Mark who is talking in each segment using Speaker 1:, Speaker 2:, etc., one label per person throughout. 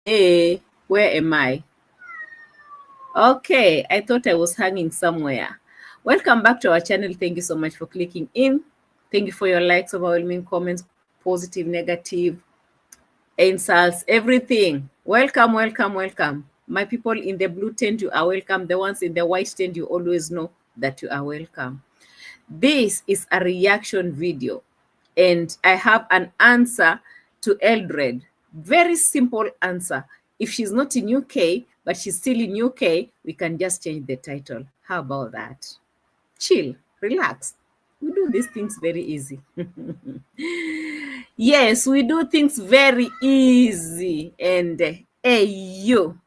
Speaker 1: Hey, where am I? Okay, I thought I was hanging somewhere. Welcome back to our channel. Thank you so much for clicking in. Thank you for your likes, overwhelming comments, positive, negative, insults, everything. Welcome, welcome, welcome. My people in the blue tent, you are welcome. The ones in the white tent, you always know that you are welcome. This is a reaction video, and I have an answer to Eldred. Very simple answer. If she's not in UK, but she's still in UK, we can just change the title. How about that? Chill, relax. We do these things very easy. Yes, we do things very easy. And hey, you,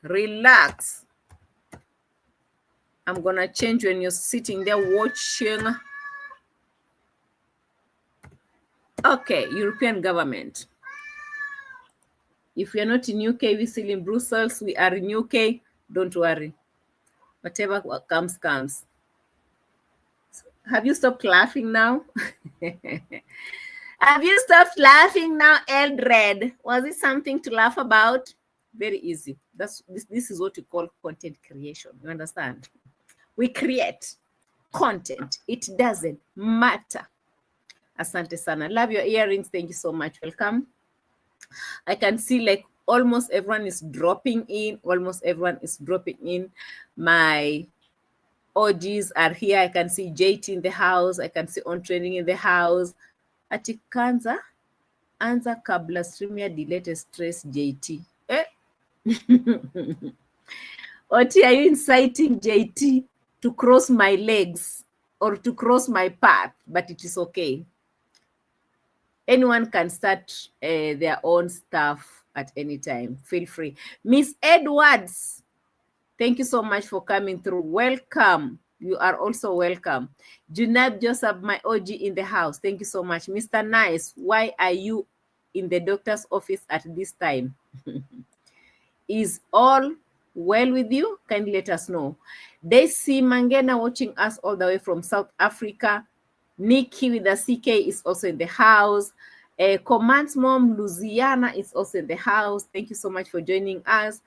Speaker 1: relax. I'm gonna change when you're sitting there watching. Okay, European government. If we are not in UK, we're still in Brussels. We are in UK. Don't worry. Whatever comes, comes. Have you stopped laughing now? Have you stopped laughing now, Eldred? Was it something to laugh about? Very easy. This is what we call content creation. You understand? We create content. It doesn't matter. Asante sana. Love your earrings. Thank you so much. Welcome. I can see like almost everyone is dropping in. Almost everyone is dropping in. My OGs are here. I can see JT in the house. I can see On Training in the house. Atikanza anza kabla stream ya delete stress JT. Oti, are you inciting JT to cross my legs or to cross my path? But it is okay. Anyone can start their own stuff at any time. Feel free. Miss Edwards, thank you so much for coming through. Welcome. You are also welcome. Junab Joseph, my OG in the house. Thank you so much. Mr. Nice, why are you in the doctor's office at this time? Is all well with you? Kindly let us know. Daisy Mangena watching us all the way from South Africa. Nikki with the CK is also in the house. Command's mom, Louisiana, is also in the house. Thank you so much for joining us.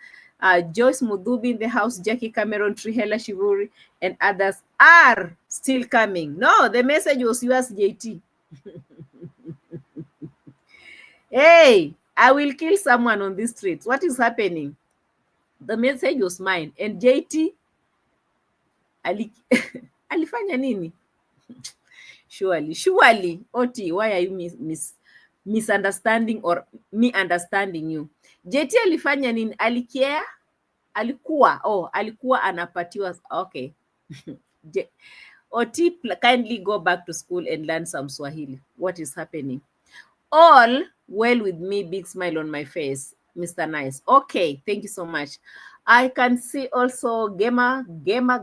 Speaker 1: Joyce Mudubi in the house, Jackie Cameron, Trihela Shivuri, and others are still coming. No, the message was yours, JT. Hey, I will kill someone on this street. What is happening? The message was mine. And JT, alifanya nini? Surely, Oti, why are you misunderstanding or me understanding you? JT alifanya nini? Alikia? Alikuwa anapatiwa. Okay. Oti, kindly go back to school and learn some Swahili. What is happening? All well with me, big smile on my face, Mr. Nice. Okay, thank you so much. I can see also Gamer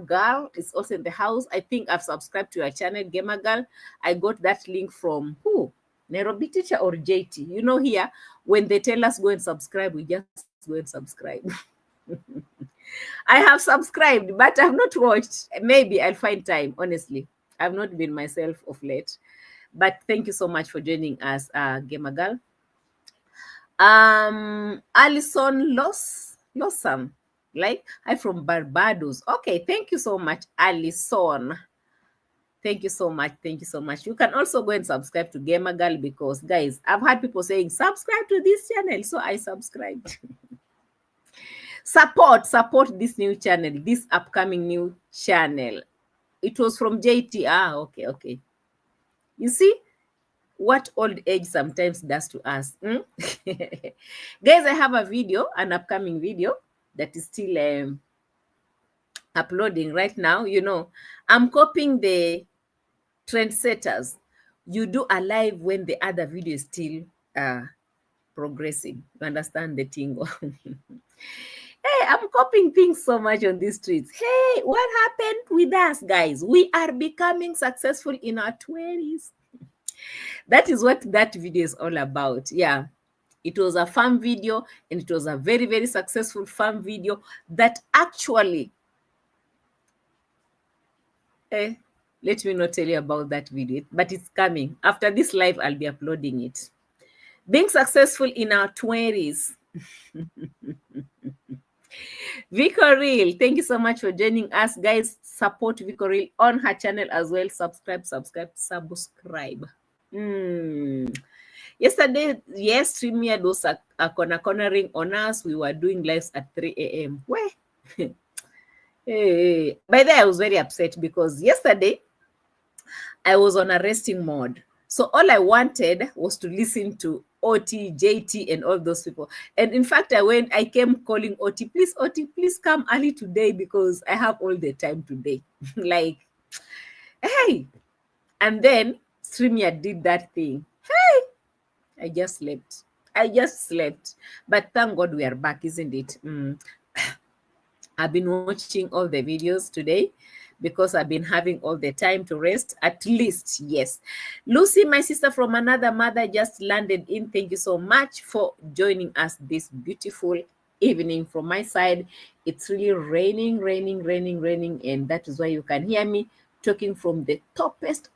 Speaker 1: Girl is also in the house. I think I've subscribed to your channel, Gamer Girl. I got that link from who? Nairobi Teacher or JT? You know, here, when they tell us go and subscribe, we just go and subscribe. I have subscribed, but I've not watched. Maybe I'll find time, honestly. I've not been myself of late. But thank you so much for joining us, Gamer Girl. Alison Lawson, like, hi from Barbados. Okay, thank you so much, Alison. Thank you so much. Thank you so much. You can also go and subscribe to Gamer Girl because, guys, I've had people saying, subscribe to this channel. So I subscribed. Support this new channel, this upcoming new channel. It was from JT. Okay. You see what old age sometimes does to us. Guys, I have a video, an upcoming video that is still uploading right now. You know, I'm copying the trendsetters. You do a live when the other video is still progressing. You understand the tingle? Hey, I'm copying things so much on these streets. Hey, what happened with us, guys? We are becoming successful in our 20s. That is what that video is all about. Yeah, it was a fun video, and it was a very, very successful fun video that actually, let me not tell you about that video, but it's coming. After this live, I'll be uploading it. Being successful in our 20s. Vicoril, thank you so much for joining us, guys. Support Vicoril on her channel as well. Subscribe. Yesterday, yes, StreamYard was a cornering on us. We were doing lives at 3 a.m. Where? Hey. By the way, I was very upset because yesterday I was on a resting mode. So all I wanted was to listen to OT, JT, and all those people. And in fact, I came calling OT, please come early today because I have all the time today. Like, hey. And then StreamYard did that thing. Hey, I just slept. But thank God we are back, isn't it? I've been watching all the videos today because I've been having all the time to rest, at least, yes. Lucy, my sister from another mother, just landed in. Thank you so much for joining us this beautiful evening. From my side, it's really raining, and that is why you can hear me talking from the toppest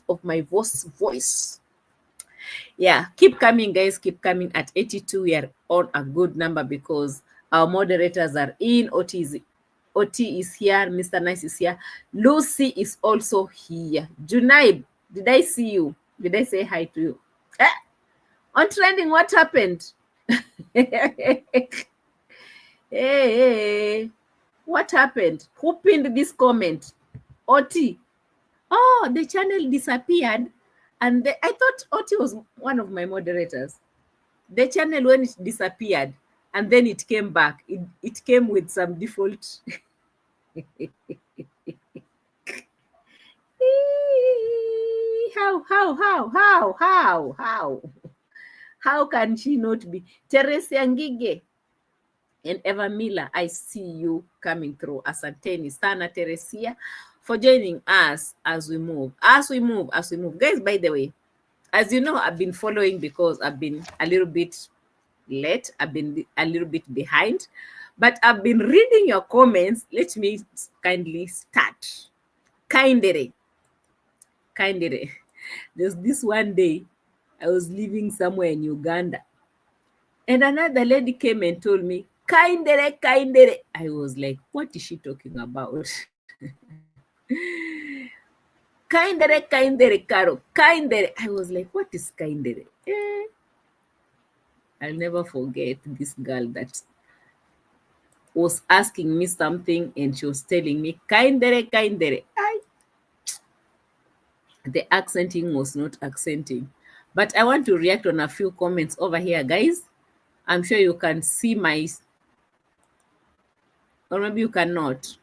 Speaker 1: of my voice. Yeah, keep coming, guys. Keep coming. At 82, we are on a good number because our moderators are in. OT is here. Mr. Nice is here. Lucy is also here. Junaid, did I see you? Did I say hi to you? On trending, what happened? Hey, what happened? Who pinned this comment? OT. Oh, the channel disappeared. And I thought OT was one of my moderators. The channel, when it disappeared, and then it came back, it came with some default. How can she not be? Teresa Ngige and Eva Miller, I see you coming through. Asanteni sana, Teresia, for joining us as we move. Guys, by the way, as you know, I've been following because I've been a little bit late. I've been a little bit behind, but I've been reading your comments. Let me kindly start. Kindly. There's this one day I was living somewhere in Uganda, and another lady came and told me, kindere. I was like, what is she talking about? Kindere, Caro. Kindere. I was like, what is kindere? I'll never forget this girl that was asking me something and she was telling me, kindere. The accenting was not accenting. But I want to react on a few comments over here, guys. I'm sure you can see or maybe you cannot.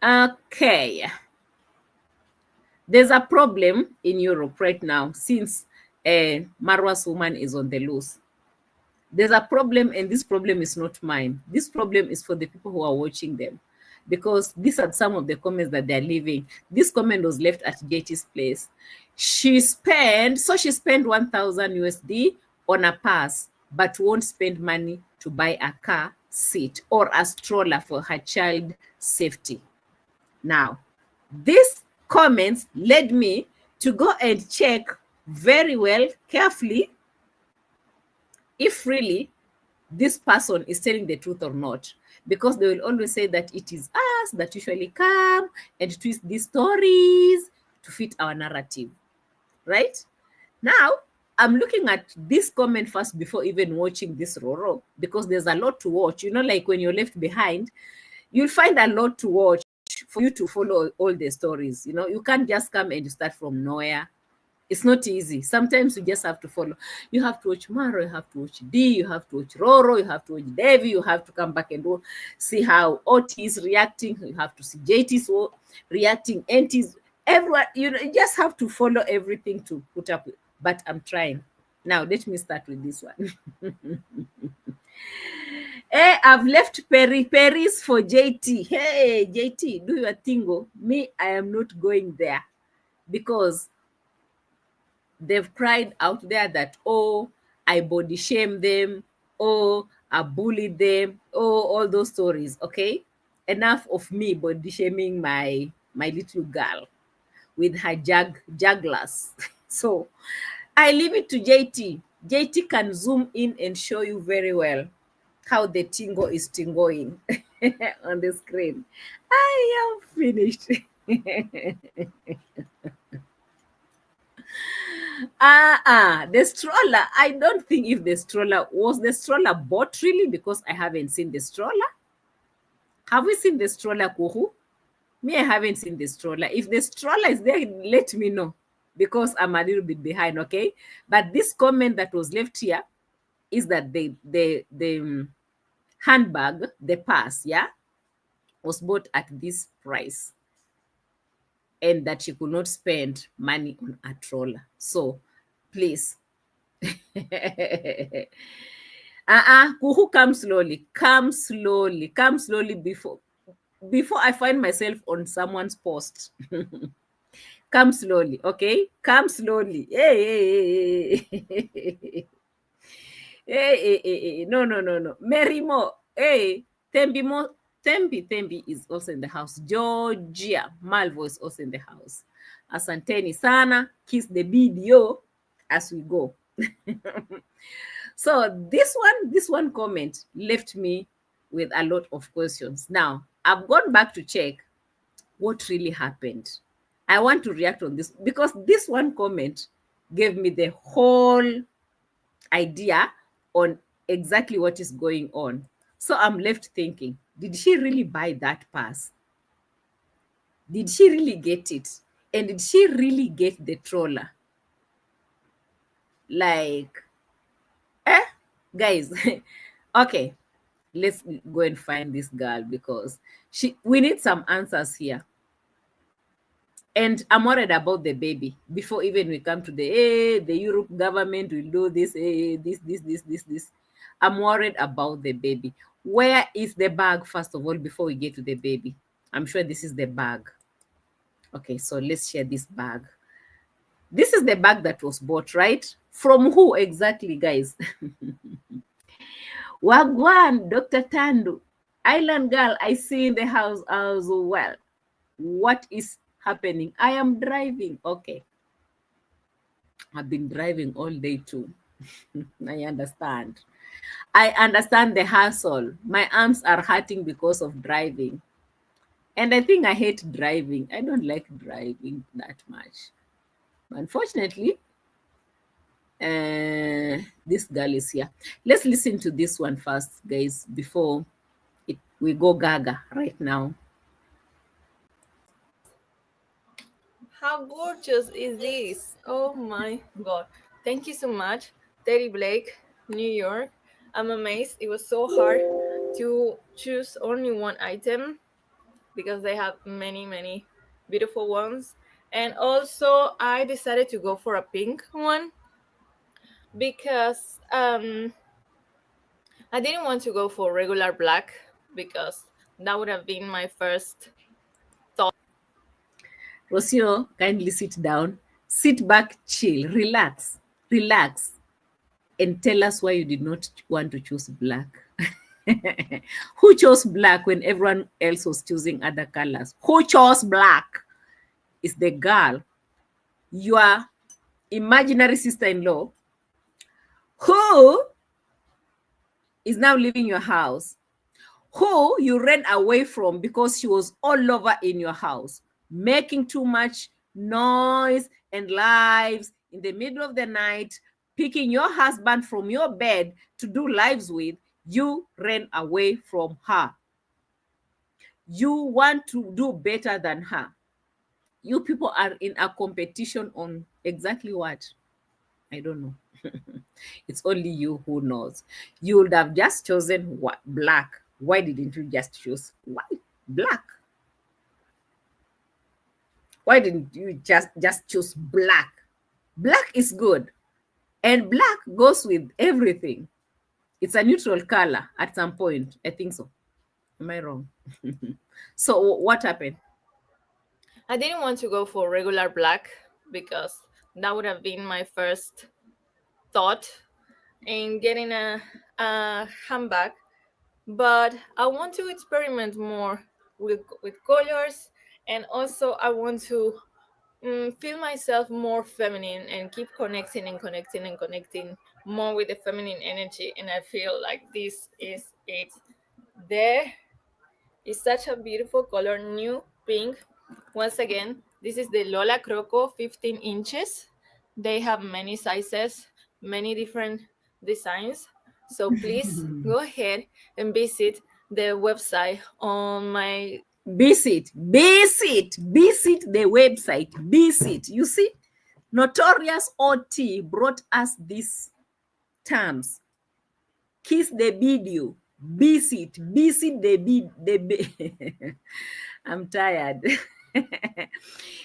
Speaker 1: Okay. There's a problem in Europe right now since Marwa's woman is on the loose. There's a problem, and this problem is not mine. This problem is for the people who are watching them, because these are some of the comments that they're leaving. This comment was left at JT's place. She spent 1,000 USD on a pass, but won't spend money to buy a car seat or a stroller for her child safety. Now, these comments led me to go and check very well, carefully, if really this person is telling the truth or not, because they will always say that it is us that usually come and twist these stories to fit our narrative, right? Now, I'm looking at this comment first before even watching this Roro, because there's a lot to watch. You know, like when you're left behind, you'll find a lot to watch for you to follow all the stories. You know, you can't just come and you start from nowhere. It's not easy. Sometimes you just have to follow. You have to watch Marwa, you have to watch D, you have to watch Roro, you have to watch Devi, you have to come back and see how OT is reacting, you have to see JT's reacting, NT's, everyone. You just have to follow everything to put up with. But I'm trying. Now, let me start with this one. Hey, I've left Paris for JT. Hey, JT, do your thing. Me, I am not going there because they've cried out there that, oh, I body shame them, oh, I bullied them, oh, all those stories, okay? Enough of me body shaming my little girl with her jugglers. So I leave it to JT. JT can zoom in and show you very well how the tingo is tingoing on the screen. I am finished. The stroller. I don't think if the stroller bought really, because I haven't seen the stroller. Have we seen the stroller, Kuhu? Me, I haven't seen the stroller. If the stroller is there, let me know, because I'm a little bit behind, okay? But this comment that was left here is that the handbag, the purse, yeah, was bought at this price, and that she could not spend money on a stroller. So, please. Kuhu, come slowly before I find myself on someone's post. Come slowly, okay? Come slowly. Hey, hey, hey, hey. Hey. No, no, no, no. Merimo, hey, Tembi is also in the house. Georgia Malvo is also in the house. Asanteni sana, kiss the video as we go. So this one comment left me with a lot of questions. Now, I've gone back to check what really happened. I want to react on this because this one comment gave me the whole idea on exactly what is going on. So I'm left thinking, did she really buy that pass? Did she really get it? And did she really get the troller? Like, guys, okay, let's go and find this girl because we need some answers here. And I'm worried about the baby before even we come to the Europe government will do this, this. I'm worried about the baby. Where is the bag, first of all, before we get to the baby? I'm sure this is the bag. Okay, so let's share this bag. This is the bag that was bought, right? From who exactly, guys? Wagwan, Dr. Tandu. Island girl, I see in the house as well. What is happening? I am driving. Okay. I've been driving all day too. I understand. I understand the hassle. My arms are hurting because of driving. And I think I hate driving. I don't like driving that much. Unfortunately, this girl is here. Let's listen to this one first, guys, before we go gaga right now.
Speaker 2: How gorgeous is this? Oh my god. Thank you so much, Terry Blake, New York. I'm amazed. It was so hard to choose only one item because they have many, many beautiful ones. And also, I decided to go for a pink one because I didn't want to go for regular black because that would have been my first thought.
Speaker 1: Rocio, kindly sit down, sit back, chill, relax, and tell us why you did not want to choose black. Who chose black when everyone else was choosing other colors? Who chose black? Is the girl, your imaginary sister-in-law, who is now leaving your house, who you ran away from because she was all over in your house, making too much noise and lives in the middle of the night, picking your husband from your bed to do lives with. You ran away from her. You want to do better than her. You people are in a competition on exactly what? I don't know. It's only you who knows. You would have just chosen what? Black. Why didn't you just choose white? Black. Why didn't you just choose black? Black is good. And black goes with everything. It's a neutral color at some point. I think so. Am I wrong? So what happened?
Speaker 2: I didn't want to go for regular black because that would have been my first thought in getting a handbag, but I want to experiment more with colors, and also I want to feel myself more feminine and keep connecting and connecting and connecting more with the feminine energy. And I feel like this is it. There is such a beautiful color, new pink. Once again, this is the Lola Croco 15 inches. They have many sizes, many different designs. So please go ahead and visit the website on my.
Speaker 1: Visit the website. Visit. You see, Notorious OT brought us these terms. Kiss the video. Visit the I'm tired.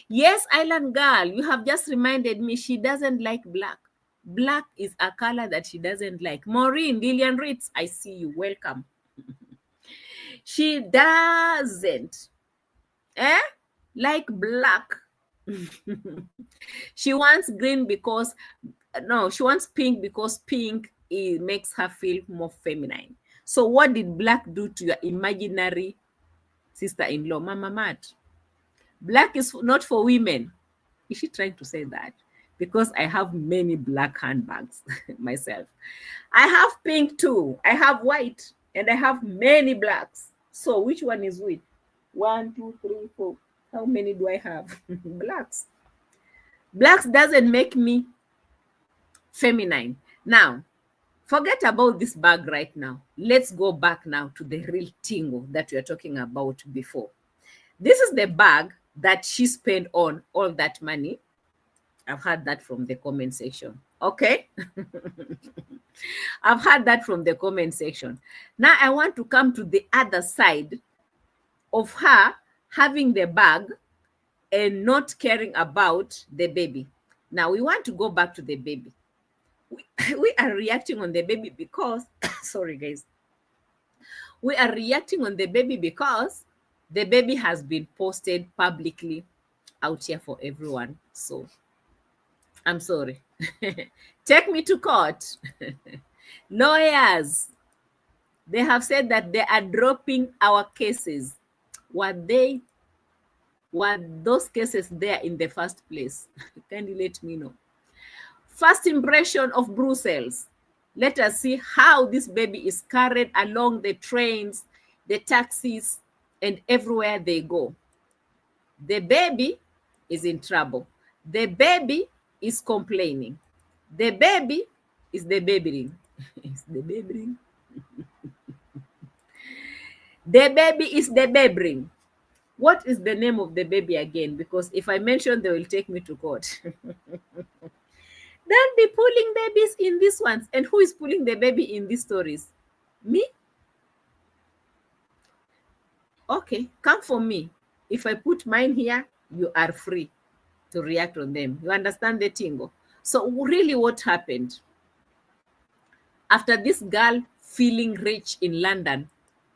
Speaker 1: Yes, Island Girl, you have just reminded me she doesn't like black. Black is a color that she doesn't like. Maureen, Lillian Ritz, I see you. Welcome. She doesn't like black. She wants green because no, she wants pink because pink it makes her feel more feminine. So what did black do to your imaginary sister-in-law, Mama Matt? Black is not for women. Is she trying to say that? Because I have many black handbags myself. I have pink too. I have white and I have many blacks. So which one is which? 1, 2, 3, 4. How many do I have? Blacks. Blacks doesn't make me feminine. Now, forget about this bag right now. Let's go back now to the real tingle that we were talking about before. This is the bag that she spent on all that money. I've heard that from the comment section. Okay. I've heard that from the comment section. Now I want to come to the other side of her having the bag and not caring about the baby. Now we want to go back to the baby. We are reacting on the baby because, sorry guys, we are reacting on the baby because the baby has been posted publicly out here for everyone. So I'm sorry. Take me to court. Lawyers, they have said that they are dropping our cases. Were those cases there in the first place? Can you let me know? First impression of Brussels. Let us see how this baby is carried along the trains, the taxis, and everywhere they go. The baby is in trouble. The baby is complaining. The baby is the babying. It's the babying. The baby is the babying. What is the name of the baby again? Because if I mention, they will take me to court. Don't be pulling babies in these ones. And who is pulling the baby in these stories? Me? Okay, come for me. If I put mine here, you are free to react on them. You understand the tingle? So really what happened? After this girl feeling rich in London,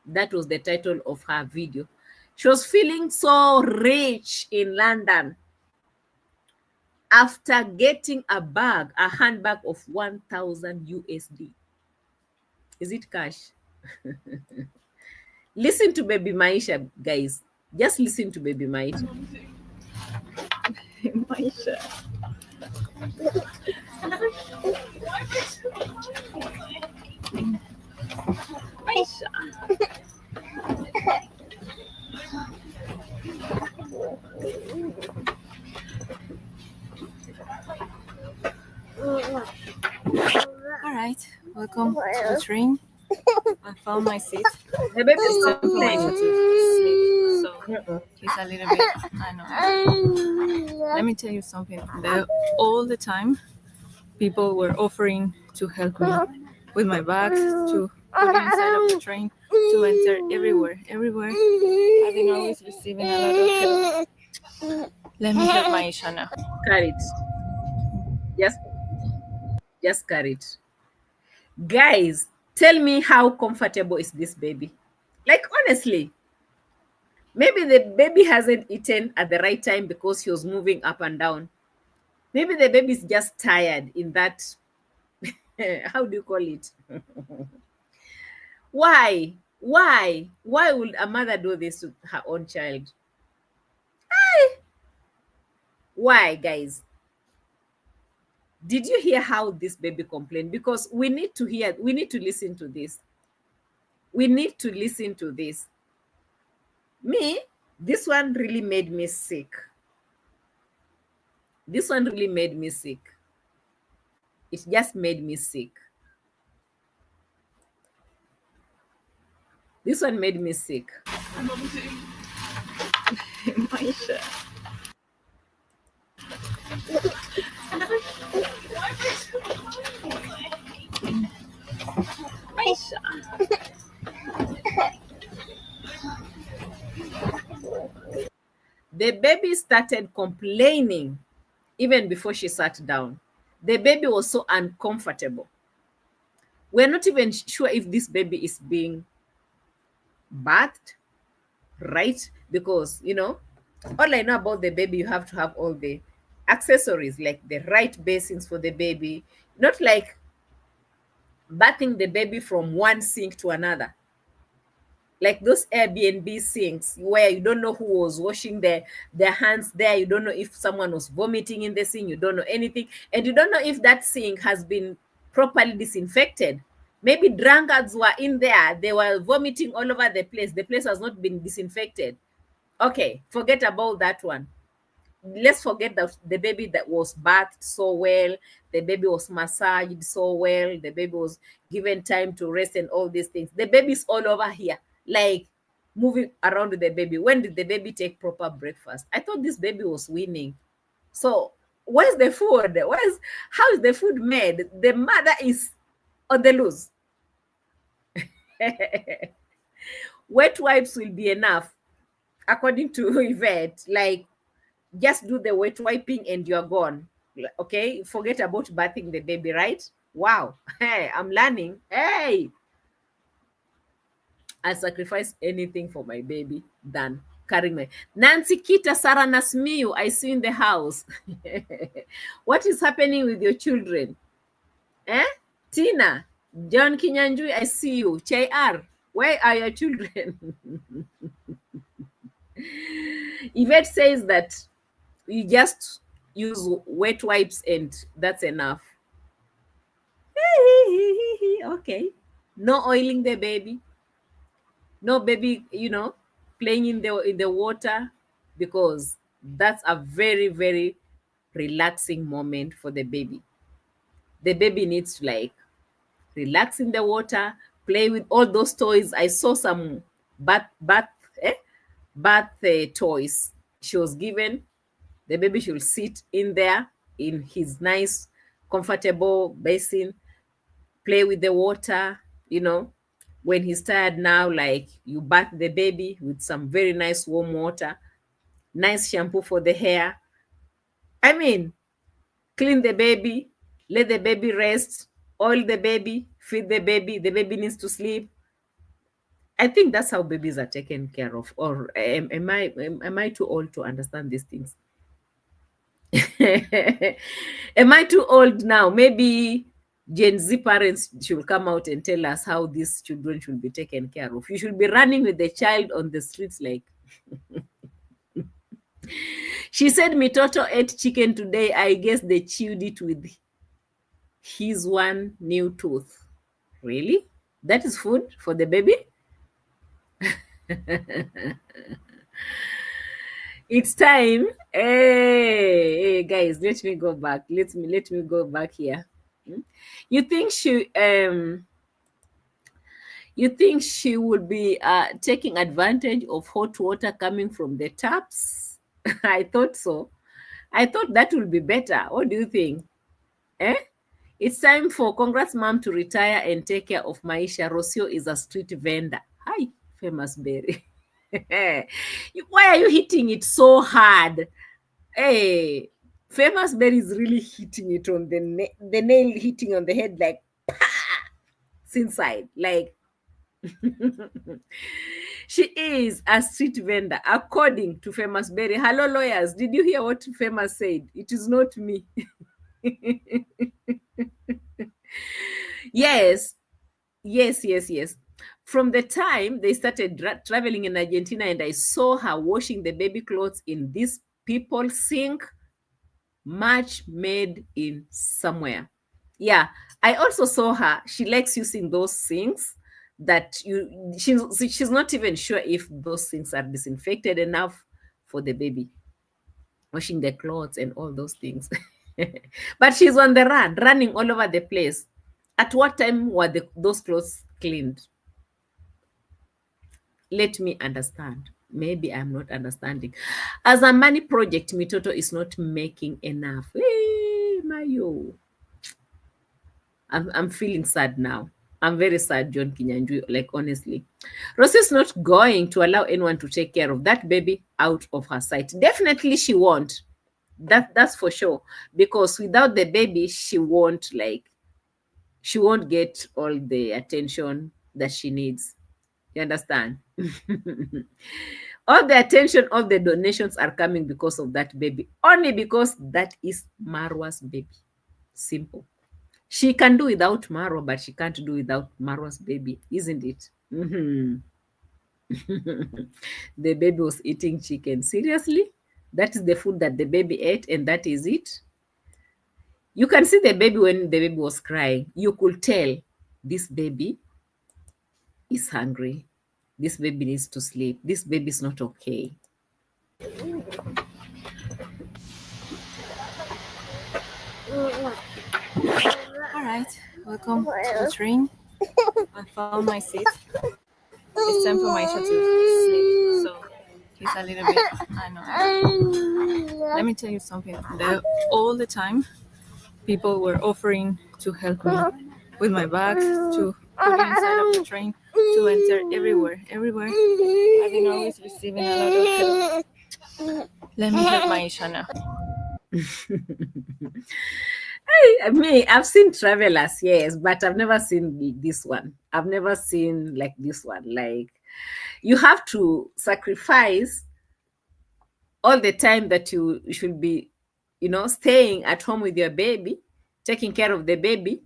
Speaker 1: that was the title of her video. She was feeling so rich in London after getting a handbag of 1,000 USD. Is it cash? Listen to Baby Maisha, guys. Just listen to Baby Maisha.
Speaker 2: Maisha. Maisha. All right, welcome to the train. I found my seat.
Speaker 1: The baby is
Speaker 2: Time for Maisha
Speaker 1: complaining.
Speaker 2: to sleep, so he's a little bit. I know. Let me tell you something. All the time, people were offering to help me with my bags, to put it inside of the train, to enter everywhere. I've been always receiving a lot of help. Let me help Maisha now.
Speaker 1: Carry it. Just carry it. Guys, tell me how comfortable is this baby? Like, honestly, maybe the baby hasn't eaten at the right time because he was moving up and down. Maybe the baby is just tired in that, how do you call it? Why? Why would a mother do this to her own child? Why, guys? Did you hear how this baby complained? Because we need to hear, we need to listen to this. We need to listen to this. Me, this one really made me sick. This one really made me sick. It just made me sick. This one made me sick.
Speaker 2: Maisha. Maisha.
Speaker 1: The baby started complaining even before she sat down. The baby was so uncomfortable. We're not even sure if this baby is being bathed, right? Because, all I know about the baby, you have to have all the accessories, like the right basins for the baby, not like bathing the baby from one sink to another, like those Airbnb sinks where you don't know who was washing their hands there. You don't know if someone was vomiting in the sink. You don't know anything. And you don't know if that sink has been properly disinfected. Maybe drunkards were in there. They were vomiting all over the place. The place has not been disinfected. Okay, forget about that one. Let's forget that the baby that was bathed so well, the baby was massaged so well, the baby was given time to rest and all these things. The baby's all over here, like moving around with the baby. When did the baby take proper breakfast? I thought this baby was winning. So where's the food? How is the food made? The mother is on the loose. Wet wipes will be enough, according to Yvette. Like, just do the wet wiping and you're gone. Okay, forget about bathing the baby, right? Wow. Hey, I'm learning. Hey, I sacrifice anything for my baby than carrying my Nancy Kita Sarah Nasmiu. I see you in the house. What is happening with your children? Tina, John Kinyanjui, I see you. Chayar, where are your children? Yvette says that you just use wet wipes and that's enough. Okay. No oiling the baby. No baby, playing in the water, because that's a very, very relaxing moment for the baby. The baby needs to like relax in the water, play with all those toys. I saw some bath toys she was given. The baby should sit in there in his nice, comfortable basin, play with the water. When he's tired now, like, you bath the baby with some very nice warm water, nice shampoo for the hair. I mean, clean the baby, let the baby rest, oil the baby, feed the baby. The baby needs to sleep. I think that's how babies are taken care of. Or am I too old to understand these things? Am I too old now? Maybe Gen Z parents should come out and tell us how these children should be taken care of. You should be running with the child on the streets like. She said Mitoto ate chicken today. I guess they chewed it with his one new tooth. Really? That is food for the baby? It's time. Hey, guys, let me go back. Let me go back here. You think she would be taking advantage of hot water coming from the taps? I thought so. I thought that would be better. What do you think? It's time for Congrats Mom to retire and take care of Maisha. Rocio is a street vendor. Hi, Famous Berry. Why are you hitting it so hard? Hey, Famous Berry is really hitting it on the nail hitting on the head, like, it's inside. Like, she is a street vendor, according to Famous Berry. Hello, lawyers. Did you hear what Famous said? It is not me. Yes. From the time they started traveling in Argentina, and I saw her washing the baby clothes in this people's sink, Match made in somewhere. Yeah, I also saw her. She likes using those things that she's not even sure if those things are disinfected enough for the baby, washing the clothes and all those things. But she's on the run, running all over the place. At what time were those clothes cleaned? Let me understand. Maybe I'm not understanding. As a money project, Mitoto is not making enough. Hey, Mayo. I'm feeling sad now. I'm very sad, John Kinyanjui, like honestly. Rosie is not going to allow anyone to take care of that baby out of her sight. Definitely she won't. That's for sure. Because without the baby, she won't get all the attention that she needs. You understand? All the attention, all the donations are coming because of that baby. Only because that is Marwa's baby. Simple. She can do without Marwa, but she can't do without Marwa's baby, isn't it? Mhm. The baby was eating chicken. Seriously? That is the food that the baby ate, and that is it? You can see the baby when the baby was crying. You could tell this baby is hungry. This baby needs to sleep. This baby is not okay.
Speaker 2: All right, welcome to the train. I found my seat. It's time for my child to sleep, so he's a little bit. I know. Let me tell you something. All the time, people were offering to help me with my bags, to put inside of the train, to enter everywhere. I've been always receiving a lot of help. Let me help my Ishana.
Speaker 1: I've seen travelers, yes, but I've never seen this one. I've never seen like this one. Like, you have to sacrifice all the time that you should be, staying at home with your baby, taking care of the baby,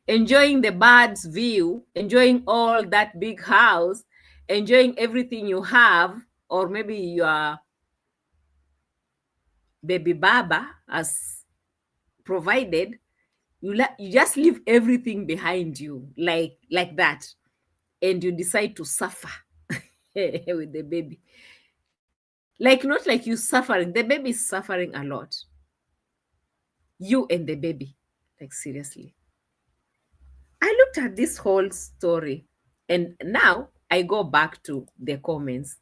Speaker 1: enjoying the bird's view, enjoying all that big house, enjoying everything you have, or maybe your baby baba has provided. You just leave everything behind you, like that, and you decide to suffer with the baby. Like, not like you suffering, the baby is suffering a lot. You and the baby, like, seriously. I looked at this whole story, and now I go back to the comments.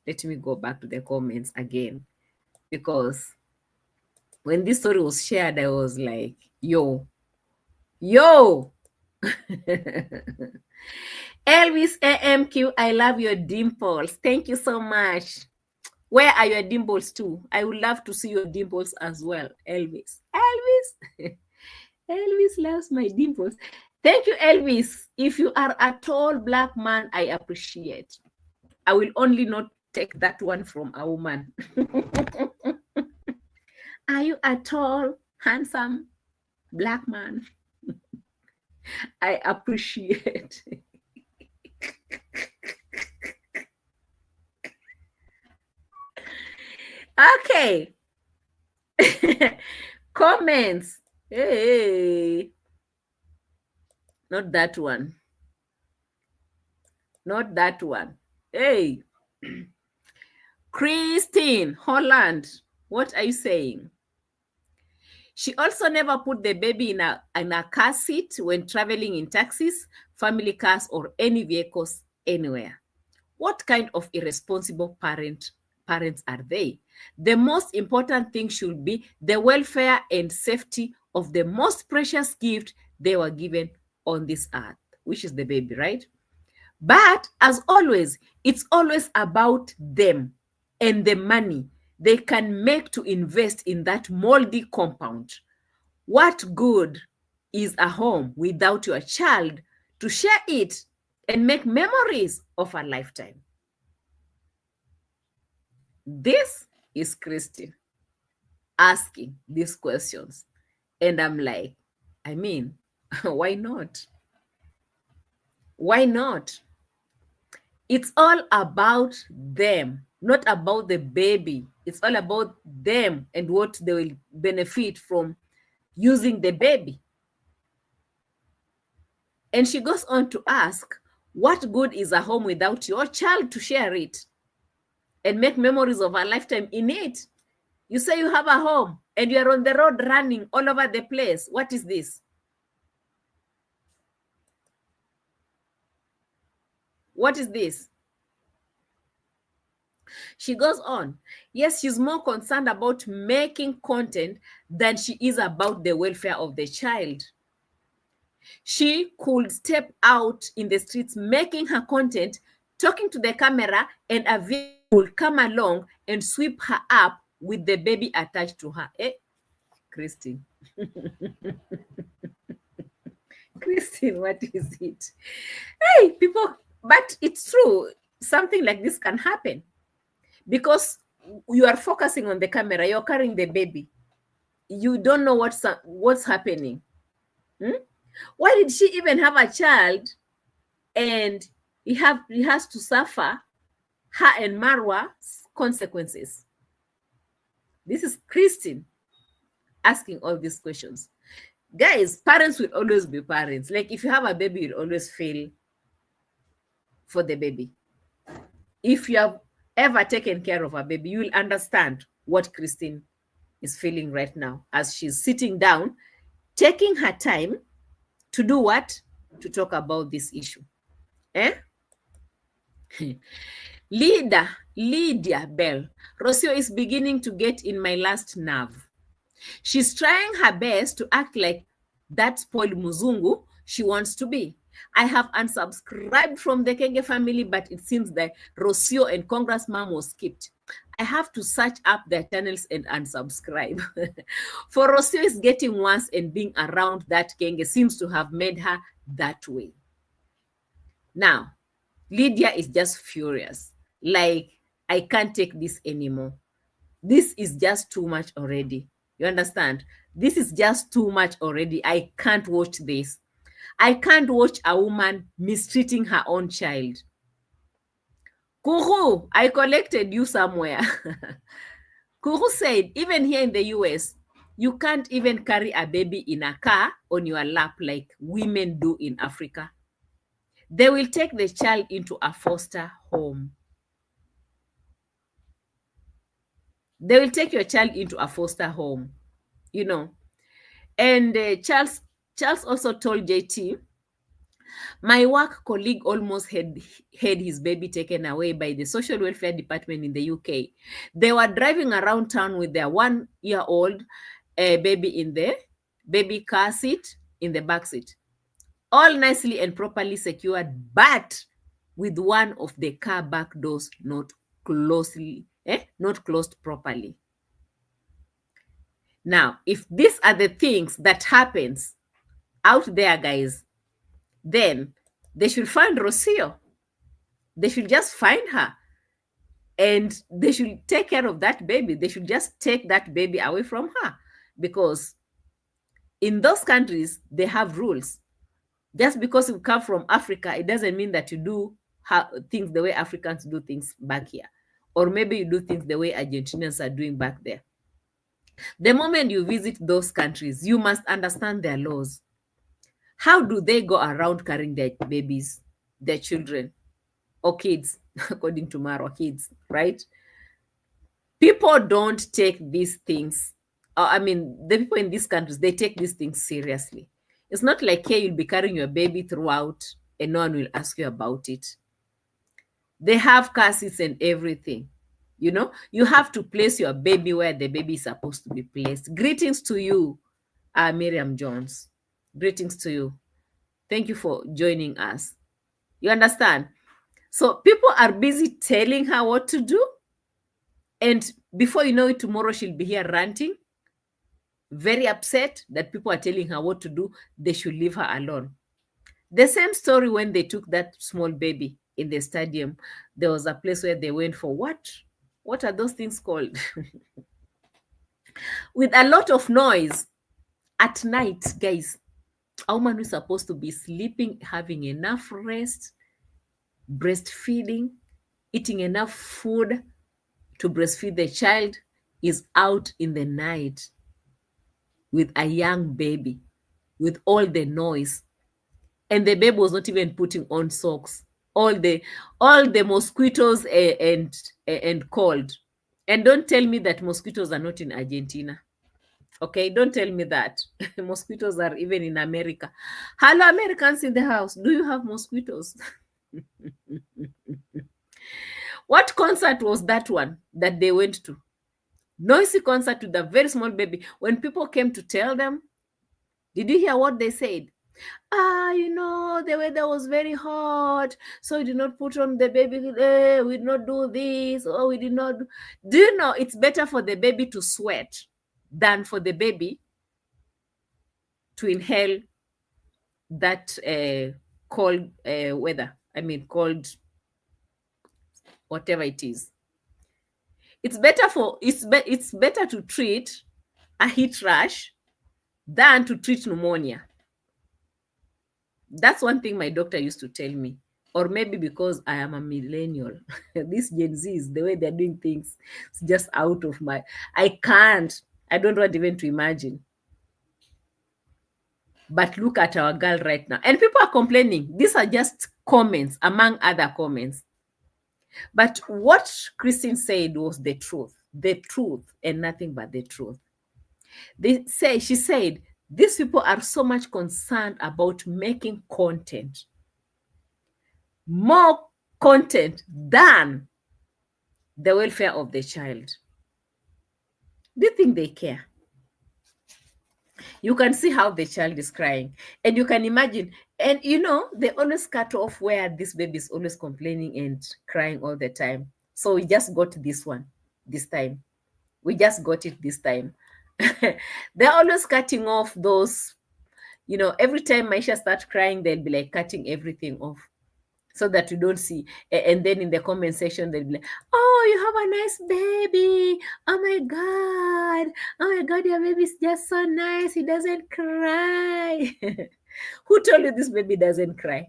Speaker 1: Let me go back to the comments again, because when this story was shared, I was like, yo. Elvis AMQ, I love your dimples. Thank you so much. Where are your dimples too? I would love to see your dimples as well, Elvis. Elvis. Elvis loves my dimples. Thank you, Elvis. If you are a tall black man, I appreciate. I will only not take that one from a woman. Are you a tall, handsome black man? I appreciate. Okay. Comments. Hey. Not that one. Not that one. Hey. Christine Holland, what are you saying? She also never put the baby in a car seat when traveling in taxis, family cars, or any vehicles anywhere. What kind of irresponsible parents are they? The most important thing should be the welfare and safety of the most precious gift they were given on this earth, which is the baby, right? But as always, it's always about them and the money they can make to invest in that moldy compound. What good is a home without your child to share it and make memories of a lifetime? This is Christine asking these questions. And I'm like, why not? Why not? It's all about them not about the baby. It's all about them and what they will benefit from using the baby. And she goes on to ask, what good is a home without your child to share it and make memories of a lifetime in it? You say you have a home and you're on the road running all over the place. What is this? What is this? She goes on. Yes, she's more concerned about making content than she is about the welfare of the child. She could step out in the streets making her content, talking to the camera, and a vehicle will come along and sweep her up with the baby attached to her. Christine. Christine, what is it? Hey, people, but it's true. Something like this can happen because you are focusing on the camera, you're carrying the baby. You don't know what's happening. Why did she even have a child and he has to suffer her and Marwa's consequences? This is Christine asking all these questions. Guys, parents will always be parents. Like if you have a baby, you'll always feel for the baby. If you have ever taken care of a baby, you will understand what Christine is feeling right now as she's sitting down, taking her time to do what? To talk about this issue. Lydia Bell. Rocio is beginning to get in my last nerve. She's trying her best to act like that spoiled Muzungu she wants to be. I have unsubscribed from the Kenge family, but it seems that Rocio and Congressman was skipped. I have to search up their channels and unsubscribe. For Rocio is getting worse, and being around that Kenge seems to have made her that way. Now, Lydia is just furious. Like, I can't take this anymore. This is just too much already. You understand? This is just too much already. I can't watch this. I can't watch a woman mistreating her own child. Kuru, I collected you somewhere. Kuru said, even here in the US, you can't even carry a baby in a car on your lap like women do in Africa. They will take the child into a foster home. They will take your child into a foster home, you know. And Charles also told JT, my work colleague almost had his baby taken away by the social welfare department in the UK. They were driving around town with their 1-year-old baby in the baby car seat in the back seat, all nicely and properly secured, but with one of the car back doors not closed properly. Now, if these are the things that happens out there, guys, then they should find Rocio. They should just find her and they should take care of that baby. They should just take that baby away from her, because in those countries, they have rules. Just because you come from Africa, it doesn't mean that you do things the way Africans do things back here. Or maybe you do things the way Argentinians are doing back there. The moment you visit those countries, you must understand their laws. How do they go around carrying their babies, their children, or kids, according to Marwa, kids, right? People don't take these things. The people in these countries, they take these things seriously. It's not like here you'll be carrying your baby throughout and no one will ask you about it. They have car seats and everything. You know, you have to place your baby where the baby is supposed to be placed. Greetings to you, Miriam Jones. Greetings to you. Thank you for joining us. You understand? So people are busy telling her what to do. And before you know it, tomorrow she'll be here ranting, very upset that people are telling her what to do. They should leave her alone. The same story when they took that small baby in the stadium. There was a place where they went for what are those things called? With a lot of noise at night, guys. A woman who's supposed to be sleeping, having enough rest, breastfeeding, eating enough food, to breastfeed the child is out in the night with a young baby, with all the noise, and the baby was not even putting on socks. All the mosquitoes and cold. And don't tell me that mosquitoes are not in Argentina. Okay, don't tell me that. Mosquitoes are even in America. Hello, Americans in the house. Do you have mosquitoes? What concert was that one that they went to? Noisy concert with a very small baby. When people came to tell them, did you hear what they said? The weather was very hot, so we did not put on the baby. We did not do this, or we did not. Do you know it's better for the baby to sweat than for the baby to inhale that cold weather? I mean, cold, whatever it is. It's better to treat a heat rash than to treat pneumonia. That's one thing my doctor used to tell me. Or maybe because I am a millennial. These Gen Zs, the way they're doing things, it's just out of my... I don't want even to imagine. But look at our girl right now. And people are complaining. These are just comments, among other comments. But what Christine said was the truth, and nothing but the truth. She said, these people are so much concerned about making content, more content than the welfare of the child. Do you think they care? You can see how the child is crying, and you can imagine. And they always cut off where this baby is always complaining and crying all the time. So we just got this one this time. We just got it this time. They're always cutting off those, every time Maisha starts crying, they'll be like cutting everything off so that you don't see. And then in the comment section, they'll be like, oh, you have a nice baby. Oh my God, your baby's just so nice. He doesn't cry. Who told you this baby doesn't cry?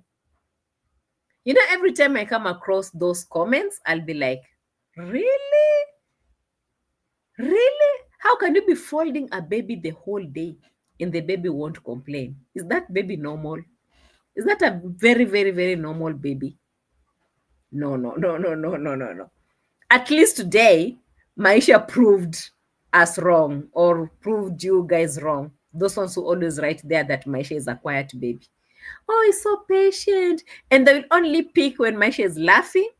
Speaker 1: Every time I come across those comments, I'll be like, really? Really? How can you be folding a baby the whole day and the baby won't complain? Is that baby normal? Is that a very, very, very normal baby? No. At least today, Maisha proved us wrong, or proved you guys wrong. Those ones who always write there that Maisha is a quiet baby. Oh, he's so patient. And they will only pick when Maisha is laughing,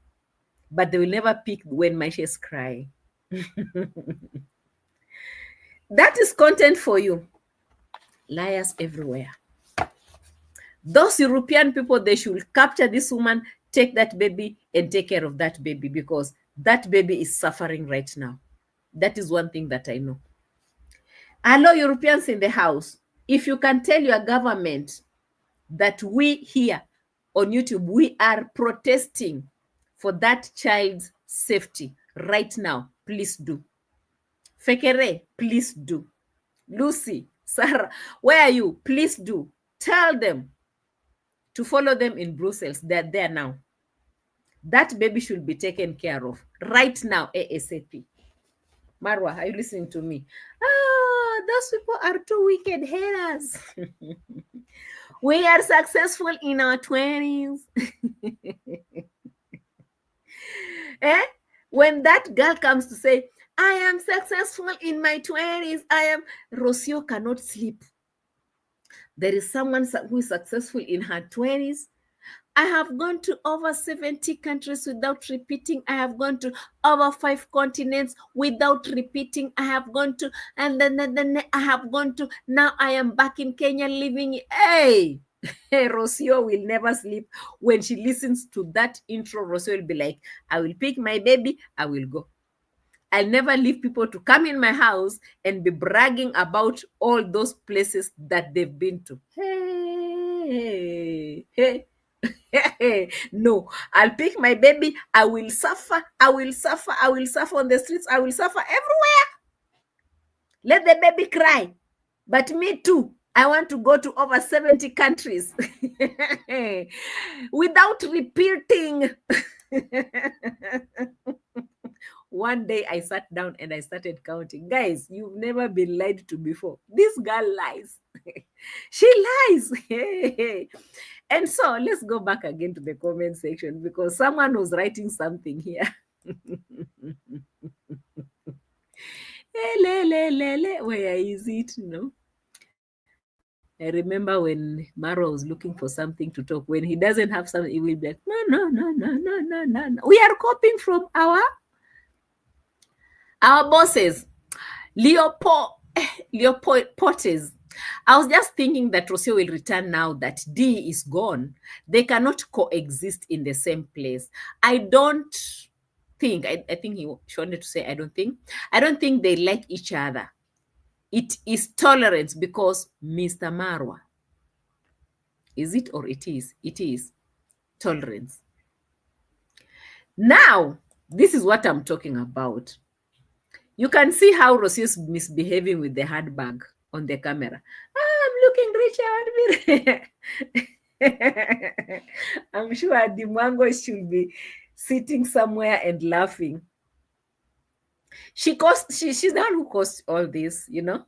Speaker 1: but they will never pick when Maisha is crying. That is content for you. Liars everywhere. Those European people, they should capture this woman, take that baby, and take care of that baby, because that baby is suffering right now. That is one thing that I know. Hello, Europeans in the house. If you can tell your government that we here on YouTube, we are protesting for that child's safety right now, please do. Fekere, please do. Lucy, Sarah, where are you? Please do. Tell them to follow them in Brussels. They're there now. That baby should be taken care of right now, ASAP. Marwa, are you listening to me? Those people are too wicked haters. We are successful in our 20s. When that girl comes to say, I am successful in my 20s, Rocio cannot sleep. There is someone who is successful in her 20s. I have gone to over 70 countries without repeating. I have gone to over 5 continents without repeating. I have gone to, and then I have gone to, now I am back in Kenya living. Hey, Rocio will never sleep. When she listens to that intro, Rocio will be like, I will pick my baby, I will go. I'll never leave people to come in my house and be bragging about all those places that they've been to. Hey. No, I'll pick my baby. I will suffer on the streets. I will suffer everywhere. Let the baby cry. But me too, I want to go to over 70 countries without repeating. One day I sat down and I started counting. Guys, you've never been lied to before. This girl lies. She lies. And so let's go back again to the comment section because someone was writing something here. Where is it? I remember when Marwa was looking for something to talk. When he doesn't have something, he will be like, no, no, no, no, no, no, no, no. We are copying from our bosses. Leopotes. I was just thinking that Rocio will return now that D is gone. They cannot coexist in the same place. I don't think, I think she wanted to say, I don't think they like each other. It is tolerance because Mr. Marwa. Is it or it is? It is tolerance. Now, this is what I'm talking about. You can see how Rocio is misbehaving with the handbag on the camera. I'm looking rich. I'm sure Dimwango should be sitting somewhere and laughing. She's the one who caused all this, you know.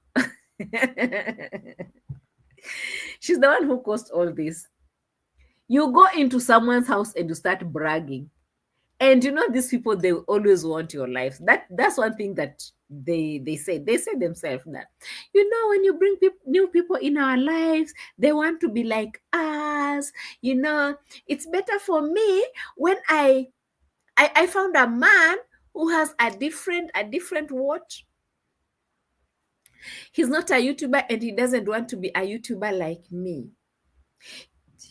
Speaker 1: She's the one who caused all this. You go into someone's house and you start bragging. And you know, these people, they always want your life. That's one thing that they say. They say themselves that, you know, when you bring new people in our lives, they want to be like us. You know, it's better for me when I found a man who has a different what? He's not a YouTuber and he doesn't want to be a YouTuber like me.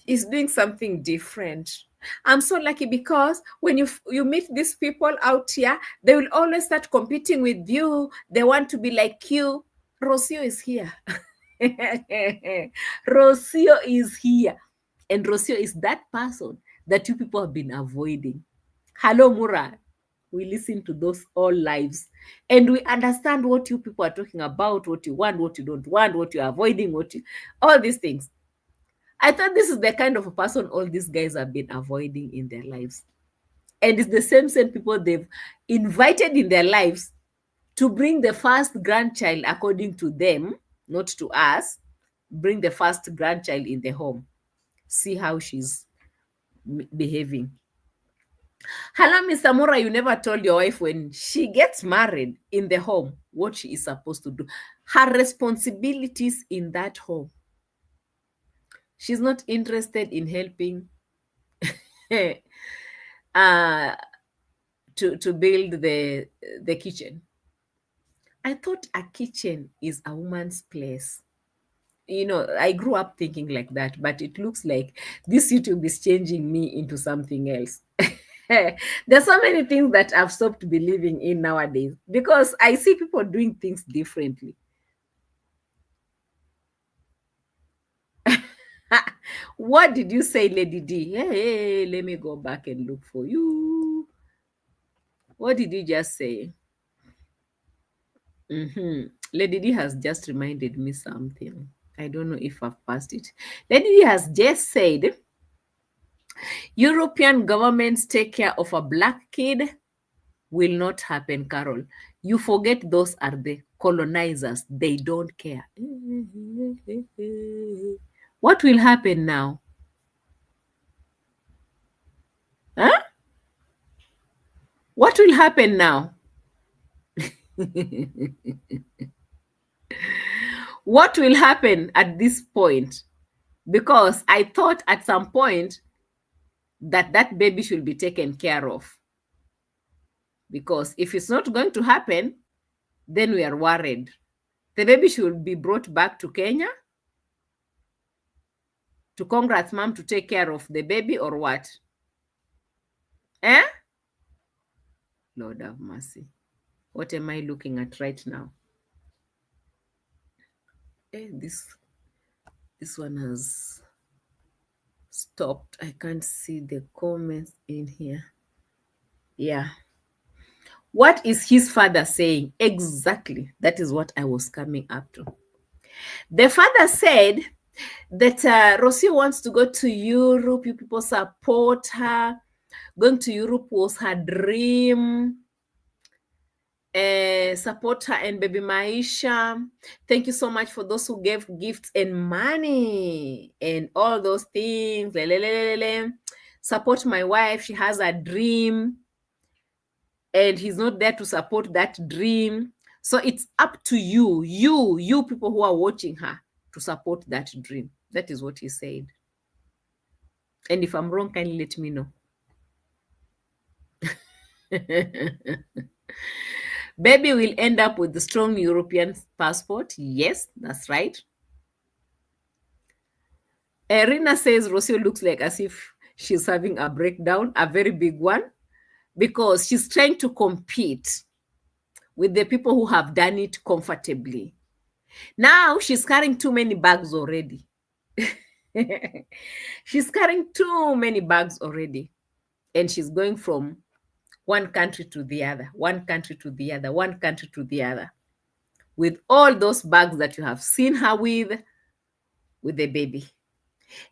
Speaker 1: He's doing something different. I'm so lucky because when you meet these people out here, they will always start competing with you. They want to be like you. Rocio is here. Rocio is here. And Rocio is that person that you people have been avoiding. Hello, Mura. We listen to those all lives and we understand what you people are talking about, what you want, what you don't want, what you're avoiding, all these things. I thought this is the kind of a person all these guys have been avoiding in their lives. And it's the same people they've invited in their lives to bring the first grandchild, according to them, not to us, bring the first grandchild in the home. See how she's behaving. Hello, Mr. Mura, you never told your wife when she gets married in the home what she is supposed to do. Her responsibilities in that home. She's not interested in helping to build the kitchen. I thought a kitchen is a woman's place. You know, I grew up thinking like that, but it looks like this YouTube is changing me into something else. There's so many things that I've stopped believing in nowadays because I see people doing things differently. What did you say, Lady D? Hey, let me go back and look for you. What did you just say? Lady D has just reminded me something. I don't know if I've passed it. Lady D has just said, European governments take care of a black kid will not happen, Carol. You forget those are the colonizers. They don't care. What will happen now? Huh? What will happen now? What will happen at this point? Because I thought at some point that baby should be taken care of. Because if it's not going to happen, then we are worried. The baby should be brought back to Kenya to Congrats mom to take care of the baby or what? Lord have mercy. What am I looking at right now? This one has stopped. I can't see the comments in here. Yeah. What is his father saying? Exactly. That is what I was coming up to. The father said that Rocio wants to go to Europe. You people support her. Going to Europe was her dream. Support her and baby Maisha. Thank you so much for those who gave gifts and money and all those things. Support my wife. She has a dream and he's not there to support that dream. So it's up to you people who are watching her to support that dream. That is what he said. And if I'm wrong, kindly let me know. Baby will end up with the strong European passport. Yes, that's right. Irina says Rocio looks like as if she's having a breakdown, a very big one, because she's trying to compete with the people who have done it comfortably. Now she's carrying too many bags already. She's carrying too many bags already. And she's going from one country to the other, one country to the other, one country to the other, with all those bags that you have seen her with the baby.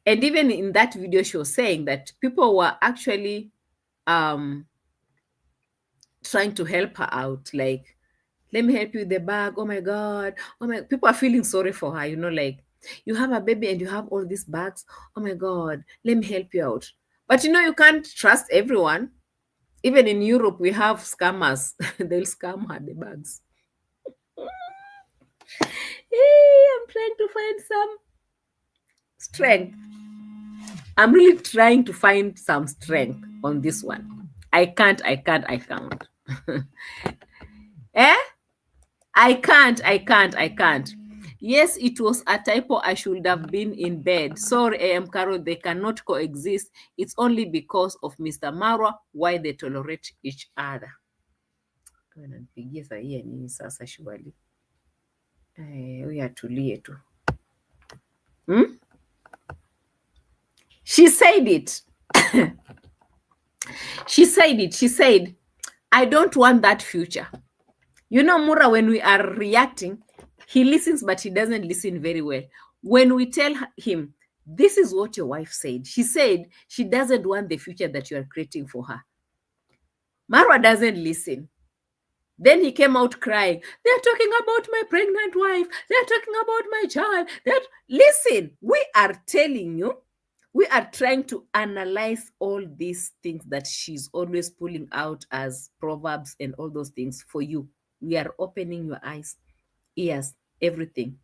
Speaker 1: And even in that video, she was saying that people were actually trying to help her out. Like, let me help you with the bag. Oh my God. Oh my, people are feeling sorry for her, like, you have a baby and you have all these bags. Oh my God, let me help you out. But you can't trust everyone. Even in Europe, we have scammers. They'll scam her the bags. Hey, I'm trying to find some strength. I'm really trying to find some strength on this one. I can't. Eh? I can't. Yes, it was a typo. I should have been in bed. Sorry, A.M Qarol, they cannot coexist. It's only because of Mr. Marwa why they tolerate each other. Nampigia saa hii ya nini sasa shughuli? Huyu atulie tu. She said it. She said, I don't want that future. Mura, when we are reacting, he listens, but he doesn't listen very well. When we tell him, this is what your wife said. She said she doesn't want the future that you are creating for her. Marwa doesn't listen. Then he came out crying. They're talking about my pregnant wife. They're talking about my child. Listen, we are telling you, we are trying to analyze all these things that she's always pulling out as proverbs and all those things for you. We are opening your eyes, ears, everything.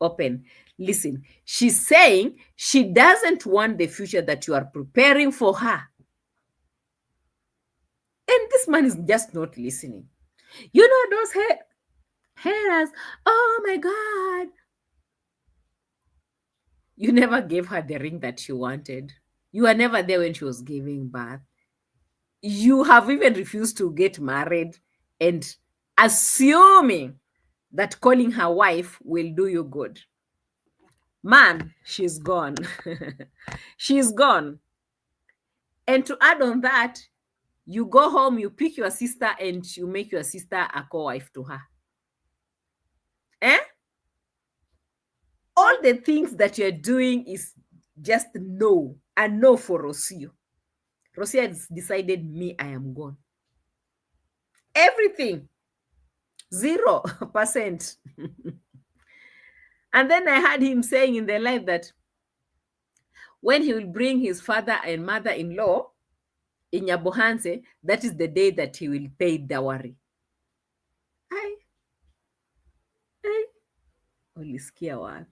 Speaker 1: Open. Listen, she's saying she doesn't want the future that you are preparing for her. And this man is just not listening. Those haters. Oh my God. You never gave her the ring that she wanted. You were never there when she was giving birth. You have even refused to get married and assuming that calling her wife will do you good. Man, she's gone. She's gone. And to add on that, you go home, you pick your sister, and you make your sister a co-wife to her. All the things that you're doing is just no, and no for Rocio. Rocio has decided, me, I am gone. Everything. 0%. And then I heard him saying in the live that when he will bring his father and mother-in-law in Nyabohanse, that is the day that he will pay dowry. Ulisikia wapi?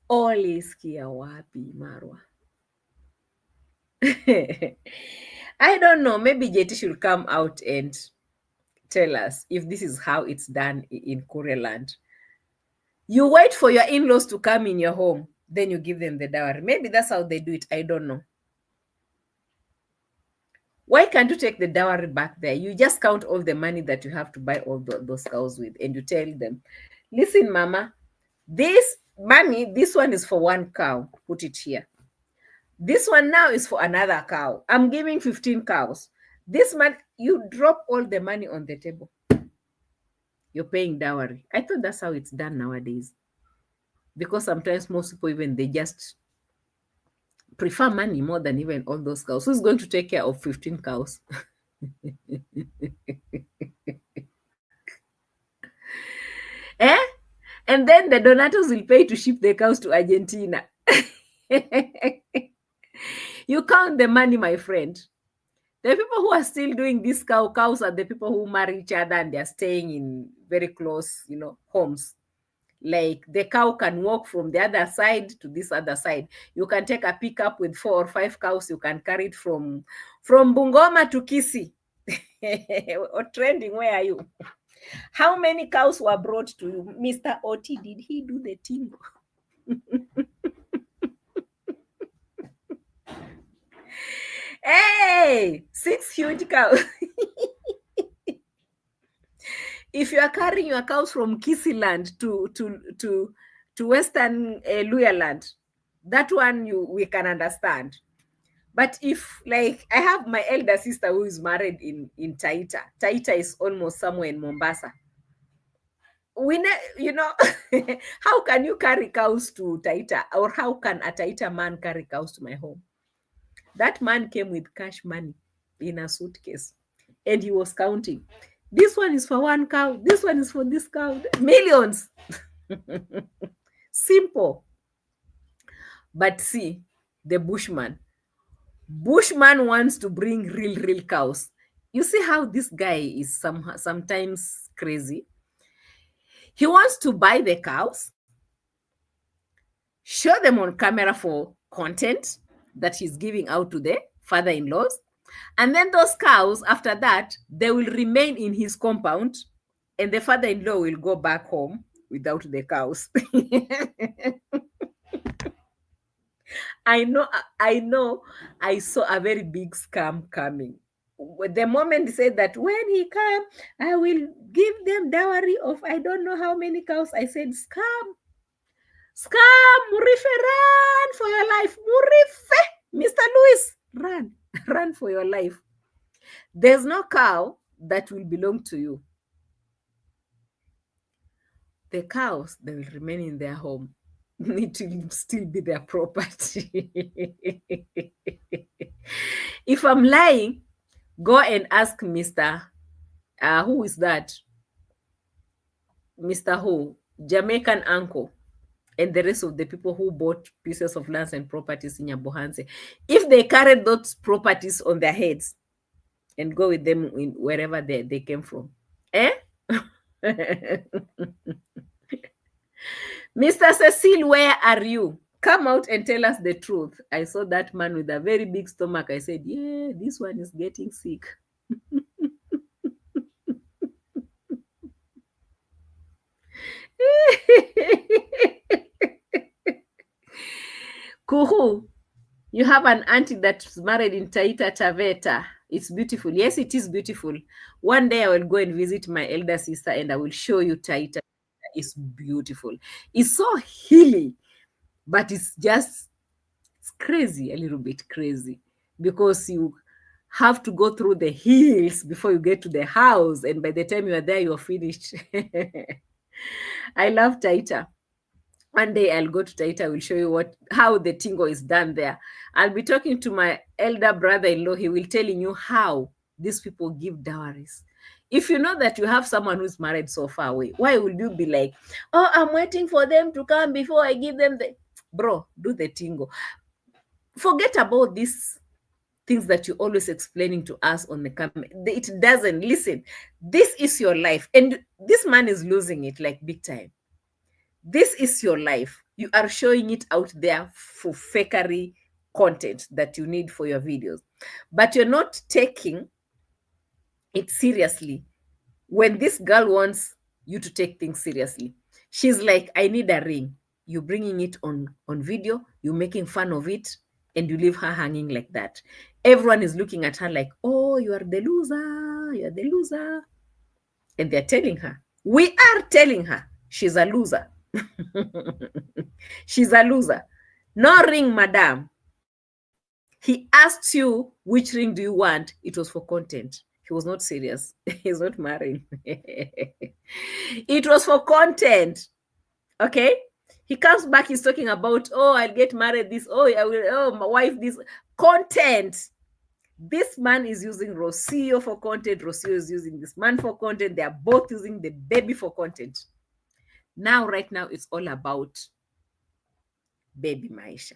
Speaker 1: Ulisikia wapi, Marwa? I don't know. Maybe JT should come out and tell us if this is how it's done in Korealand. You wait for your in-laws to come in your home, then you give them the dowry. Maybe that's how they do it. I don't know. Why can't you take the dowry back there? You just count all the money that you have to buy all those cows with, and you tell them, listen, Mama, this money, this one is for one cow. Put it here. This one now is for another cow. I'm giving 15 cows. This man, you drop all the money on the table. You're paying dowry. I thought that's how it's done nowadays. Because sometimes most people, even they just prefer money more than even all those cows. Who's going to take care of 15 cows? Eh? And then the donators will pay to ship the cows to Argentina. You count the money, my friend. The people who are still doing this cows are the people who marry each other and they're staying in very close, homes. Like the cow can walk from the other side to this other side. You can take a pickup with 4 or 5 cows. You can carry it from Bungoma to Kisi. Or trending, where are you? How many cows were brought to you? Mr. Oti, did he do the thing? Hey, 6 huge cows. If you are carrying your cows from Kisiland to Western Luyaland, that one we can understand. But if, like, I have my elder sister who is married in Taita. Taita is almost somewhere in Mombasa. How can you carry cows to Taita, or how can a Taita man carry cows to my home? That man came with cash money in a suitcase, and he was counting. This one is for 1 cow. This one is for this cow. Millions. Simple. But see, the bushman wants to bring real cows. You see how this guy is sometimes crazy. He wants to buy the cows, show them on camera for content that he's giving out to the father-in-laws, and then those cows, after that, they will remain in his compound, and the father-in-law will go back home without the cows. I know, I saw a very big scam coming. The moment he said that when he come, I will give them dowry of I don't know how many cows, I said, scam. Murife, run for your life. Murife, Mr. Lewis, run. Run for your life. There's no cow that will belong to you. The cows, they will remain in their home. It will still be their property. If I'm lying, go and ask Mr. Who is that? Mr. Who? Jamaican uncle, and the rest of the people who bought pieces of lands and properties in Yabohanse. If they carried those properties on their heads and go with them in wherever they came from. Eh? Mr. Cecile, where are you? Come out and tell us the truth. I saw that man with a very big stomach. I said, yeah, this one is getting sick. Kuhu, you have an auntie that's married in Taita Taveta. It's beautiful. Yes, it is beautiful. One day I will go and visit my elder sister and I will show you Taita. It's beautiful. It's so hilly, but it's crazy, a little bit crazy, because you have to go through the hills before you get to the house, and by the time you are there, you're finished. I love Taita. One day I'll go to Taita. I will show you how the tingo is done there. I'll be talking to my elder brother-in-law. He will telling you how these people give dowries. If you know that you have someone who's married so far away, why will you be like, oh, I'm waiting for them to come before I give them the... Bro, do the tingo. Forget about these things that you're always explaining to us on the camera. It doesn't. Listen, this is your life. And this man is losing it like big time. This is your life. You are showing it out there for fakery content that you need for your videos. But you're not taking it seriously. When this girl wants you to take things seriously, she's like, I need a ring. You're bringing it on video, you're making fun of it, and you leave her hanging like that. Everyone is looking at her like, oh, you are the loser, you're the loser. And they're telling her, we are telling her, she's a loser. She's a loser. No ring, madam. He asked you, which ring do you want? It was for content. He was not serious. He's not marrying. It was for content. Okay? He comes back, he's talking about, oh, I'll get married this, my wife this. Content. This man is using Rocio for content. Rocio is using this man for content. They are both using the baby for content. Now, right now, it's all about baby Maisha.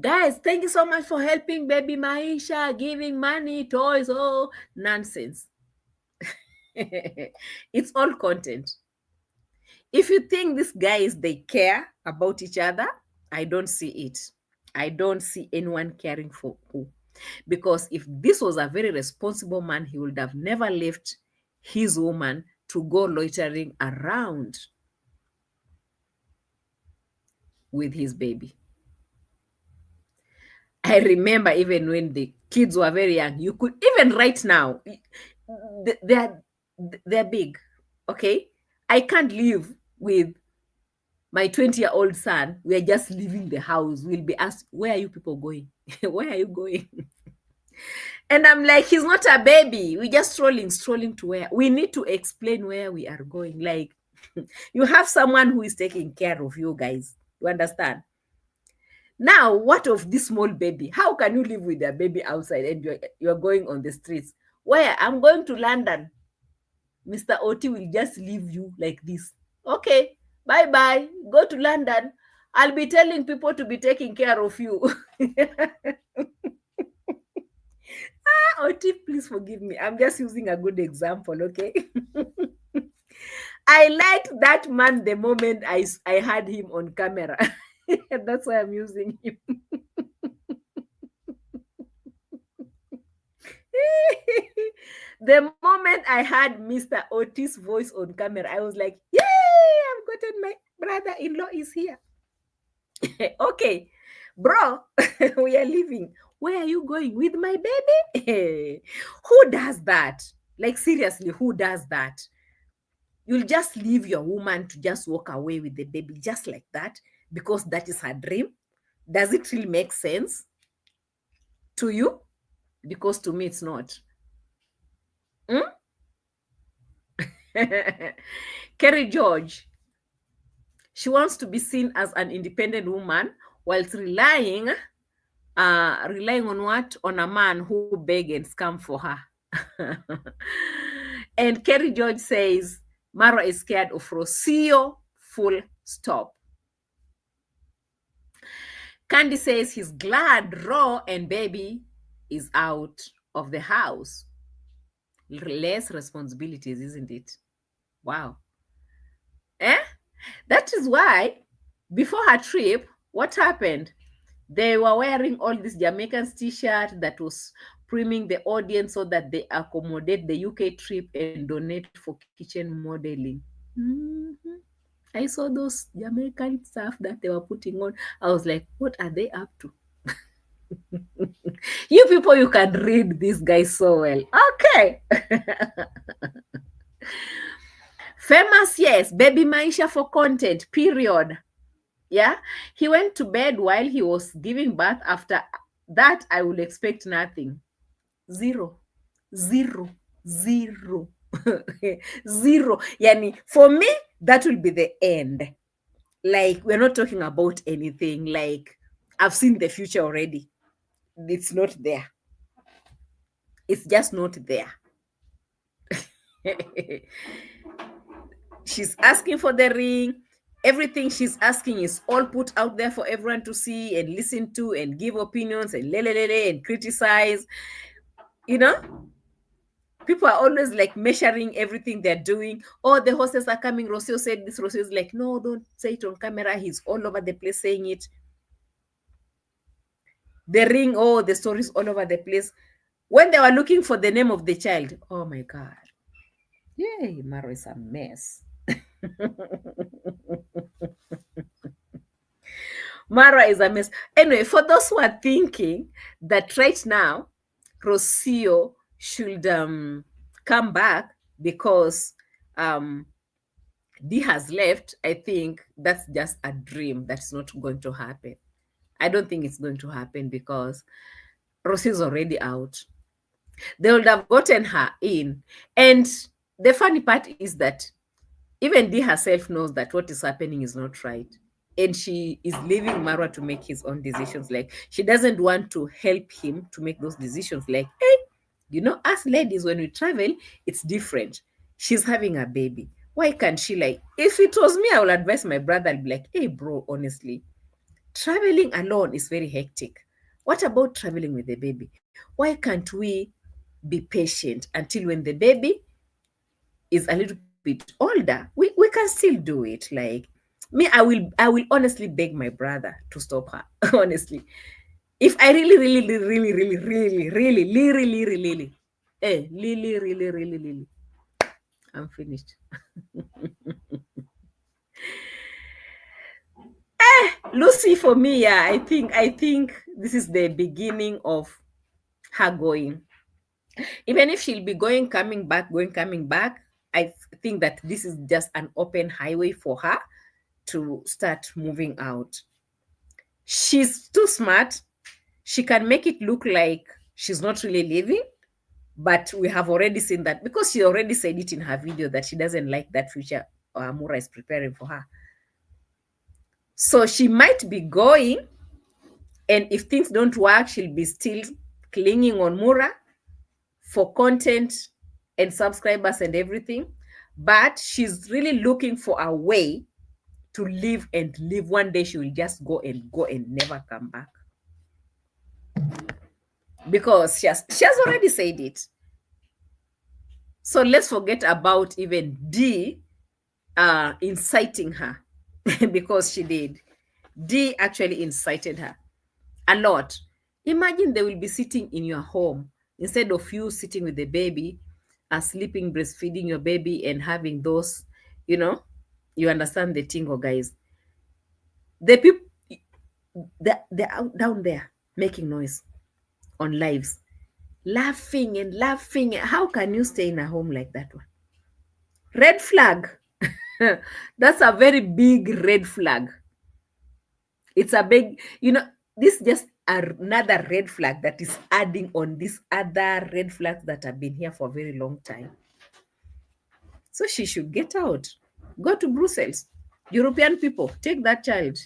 Speaker 1: Guys, thank you so much for helping baby Maisha, giving money, toys, oh, nonsense. It's all content. If you think these guys, they care about each other, I don't see it. I don't see anyone caring for who. Because if this was a very responsible man, he would have never left his woman to go loitering around with his baby. I remember even when the kids were very young, you could, even right now, they're big. Okay, I can't live with my 20-year-old son. We are just leaving the house. We'll be asked, where are you people going? Where are you going? And I'm like, he's not a baby. We're just strolling to where. We need to explain where we are going. Like, you have someone who is taking care of you guys. You understand? Now, what of this small baby? How can you live with a baby outside and you're going on the streets? Where? I'm going to London. Mr. Oti will just leave you like this. Okay, bye-bye. Go to London. I'll be telling people to be taking care of you. Oti, please forgive me. I'm just using a good example, okay? I liked that man the moment I had him on camera. That's why I'm using him. The moment I had Mr. Otis' voice on camera, I was like, yay, I've gotten my brother-in-law is here. Okay, bro, we are leaving. Where are you going? With my baby? Who does that? Like, seriously, who does that? You'll just leave your woman to just walk away with the baby just like that because that is her dream? Does it really make sense to you? Because to me, it's not. Kerry George, she wants to be seen as an independent woman whilst relying on what? On a man who beg and scam for her. And Kerry George says, Marwa is scared of Rocio, full stop. Candy says he's glad Ro and baby is out of the house. Less responsibilities, isn't it? Wow. That is why before her trip, what happened? They were wearing all these Jamaican t-shirt that was priming the audience so that they accommodate the UK trip and donate for kitchen modeling. I saw those Jamaican stuff that they were putting on. I was like, what are they up to? You people, you can read these guys so well. Okay. Famous, yes. Baby Maisha for content, period. Yeah. He went to bed while he was giving birth. After that, I would expect nothing. Zero. Zero. Zero. Zero. Yani, for me, that will be the end. Like, we're not talking about anything. Like, I've seen the future already. It's not there. It's just not there. She's asking for the ring. Everything she's asking is all put out there for everyone to see and listen to and give opinions and and criticize. You know, people are always like measuring everything they're doing. Oh, the horses are coming. Rocio said this. Rocio is like, no, don't say it on camera. He's all over the place saying it. The ring, oh, the stories all over the place. When they were looking for the name of the child, oh my God. Yay, Marwa is a mess. Marwa is a mess. Anyway, for those who are thinking that right now, Rocio should come back because D has left, I think that's just a dream. That's not going to happen. I don't think it's going to happen because Rocio is already out. They would have gotten her in. And the funny part is that even D herself knows that what is happening is not right. And she is leaving Marwa to make his own decisions. Like, she doesn't want to help him to make those decisions. Like, hey, you know, us ladies, when we travel, it's different. She's having a baby. Why can't she, like, if it was me, I will advise my brother. I'll be like, hey, bro, honestly, traveling alone is very hectic. What about traveling with the baby? Why can't we be patient until when the baby is a little bit older? We can still do it. Like me, I will honestly beg my brother to stop her. Honestly. If I really, really, really, really, really, really, really, really, really, really, really, really, really, really, I'm finished. Lucy, for me, yeah, I think this is the beginning of her going. Even if she'll be going, coming back, I think that this is just an open highway for her to start moving out. She's too smart. She can make it look like she's not really leaving, but we have already seen that because she already said it in her video that she doesn't like that future Mura is preparing for her. So she might be going, and if things don't work, she'll be still clinging on Mura for content and subscribers and everything. But she's really looking for a way to live and live. One day she will just go and never come back. Because she has already said it. So let's forget about even D inciting her because she did. D actually incited her a lot. Imagine they will be sitting in your home instead of you sitting with the baby, sleeping, breastfeeding your baby, and having those, you understand the tingle, guys. The people, they're out down there making noise on lives, laughing and laughing. How can you stay in a home like that one? Red flag. That's a very big red flag. It's a big, this just another red flag that is adding on these other red flags that have been here for a very long time. So she should get out, go to Brussels. European people, take that child.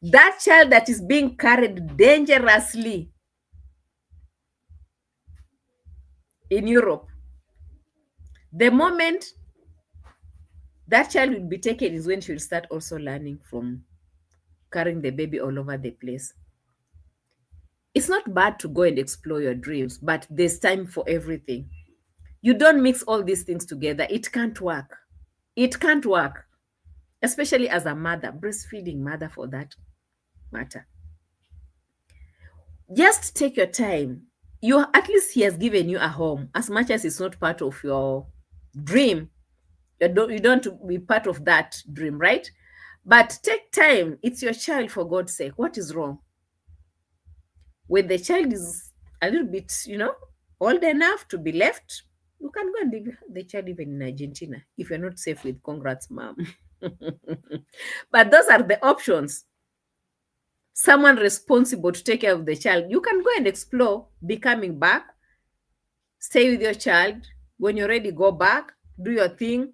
Speaker 1: That child that is being carried dangerously in Europe. The moment that child will be taken is when she will start also learning from carrying the baby all over the place. It's not bad to go and explore your dreams, but there's time for everything. You don't mix all these things together. It can't work. It can't work, especially as a mother, breastfeeding mother for that matter. Just take your time. At least he has given you a home, as much as it's not part of your dream. You don't be part of that dream, right? But take time. It's your child, for God's sake. What is wrong? When the child is a little bit, old enough to be left, you can go and leave the child even in Argentina if you're not safe with congrats, mom. But those are the options. Someone responsible to take care of the child. You can go and explore, be coming back, stay with your child. When you're ready, go back, do your thing.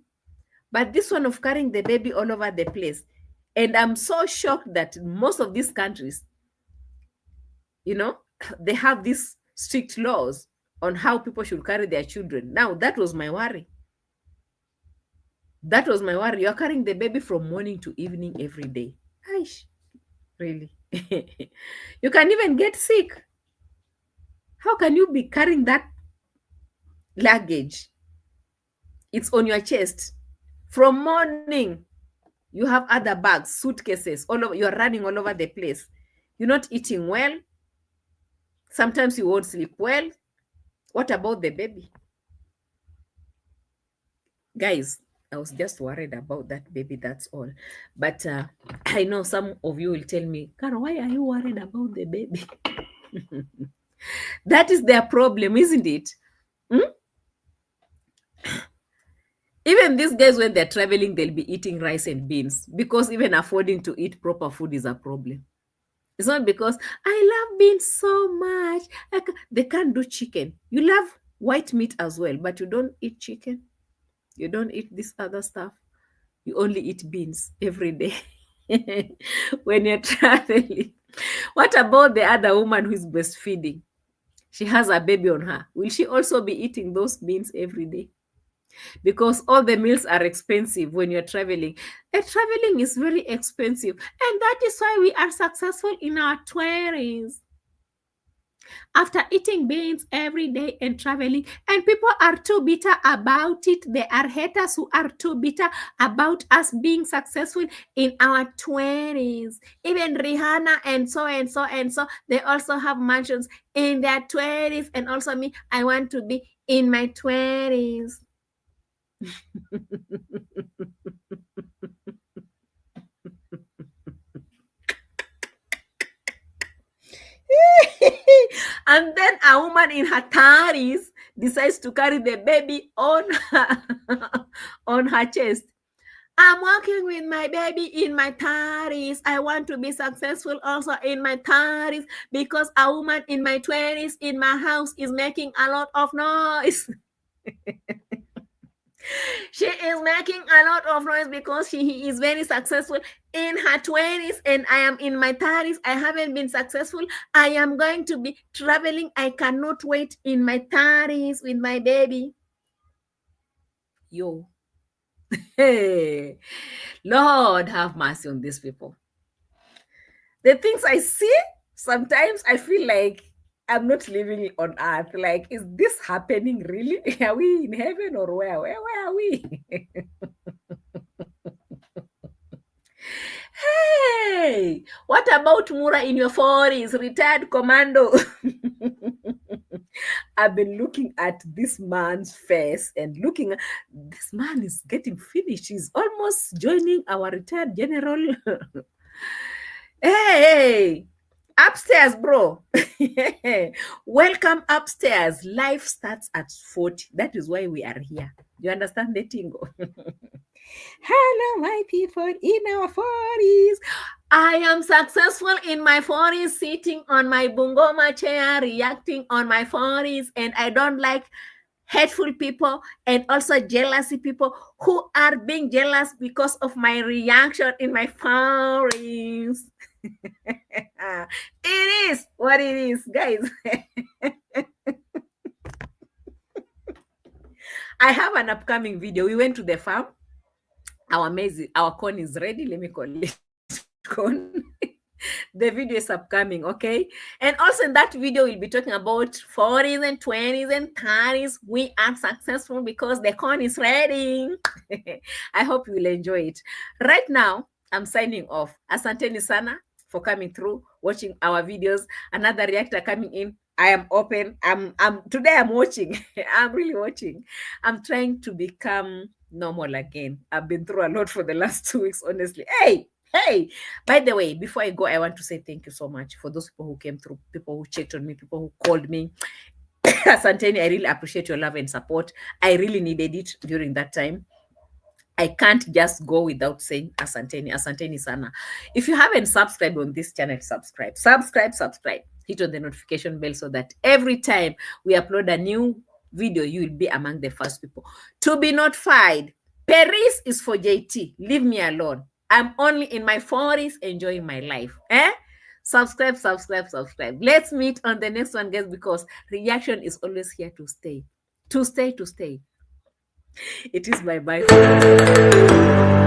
Speaker 1: But this one of carrying the baby all over the place. And I'm so shocked that most of these countries, they have these strict laws on how people should carry their children. Now, that was my worry. You're carrying the baby from morning to evening every day. Aish, really? You can even get sick. How can you be carrying that luggage? It's on your chest. From morning, you have other bags, suitcases, all over. You're running all over the place. You're not eating well. Sometimes you won't sleep well. What about the baby? Guys, I was just worried about that baby, that's all. But I know some of you will tell me, Qarol, why are you worried about the baby? That is their problem, isn't it? Even these guys, when they're traveling, they'll be eating rice and beans because even affording to eat proper food is a problem. It's not because I love beans so much. They can't do chicken. You love white meat as well, but you don't eat chicken. You don't eat this other stuff. You only eat beans every day when you're traveling. What about the other woman who is breastfeeding? She has a baby on her. Will she also be eating those beans every day? because all the meals are expensive when you're traveling. And traveling is very expensive. And that is why we are successful in our 20s. After eating beans every day and traveling, and people are too bitter about it. There are haters who are too bitter about us being successful in our 20s. Even Rihanna and so and so and so, they also have mansions in their 20s. And also me, I want to be in my 20s. And then a woman in her 30s decides to carry the baby on her, on her chest. I'm working with my baby in my 30s. I want to be successful also in my 30s because a woman in my 20s in my house is making a lot of noise. She is making a lot of noise because she is very successful in her 20s, and I am in my 30s. I haven't been successful. I am going to be traveling. I cannot wait in my 30s with my baby. Yo. Hey, Lord have mercy on these people. The things I see, sometimes I feel like I'm not living on earth. Like, is this happening really? Are we in heaven or where? Where are we? Hey, what about Mura in your 40s, retired commando? I've been looking at this man's face and looking at this man is getting finished. He's almost joining our retired general. Hey, upstairs, bro. Welcome upstairs. Life starts at 40. That is why we are here. You understand the tingo? Hello, my people in our 40s. I am successful in my 40s, sitting on my bungoma chair, reacting on my 40s, and I don't like hateful people and also jealousy people who are being jealous because of my reaction in my 40s. It is what it is, guys. I have an upcoming video. We went to the farm. Our corn is ready. Let me call it corn. The video is upcoming, okay? And also in that video, we'll be talking about 40s and 20s and 30s. We are successful because the corn is ready. I hope you will enjoy it. Right now, I'm signing off. Asanteni sana for coming through, watching our videos. Another reactor coming in. I am open. Today I'm watching. I'm really watching. I'm trying to become normal again. I've been through a lot for the last 2 weeks, honestly. Hey, by the way, before I go, I want to say thank you so much for those people who came through, people who checked on me, people who called me. Asanteni, I really appreciate your love and support. I really needed it during that time. I can't just go without saying asanteni, asanteni sana. If you haven't subscribed on this channel, subscribe. Hit on the notification bell so that every time we upload a new video, you will be among the first people to be notified. Paris is for JT. Leave me alone. I'm only in my 40s enjoying my life. Subscribe. Let's meet on the next one, guys, because reaction is always here to stay. To stay. It is bye-bye.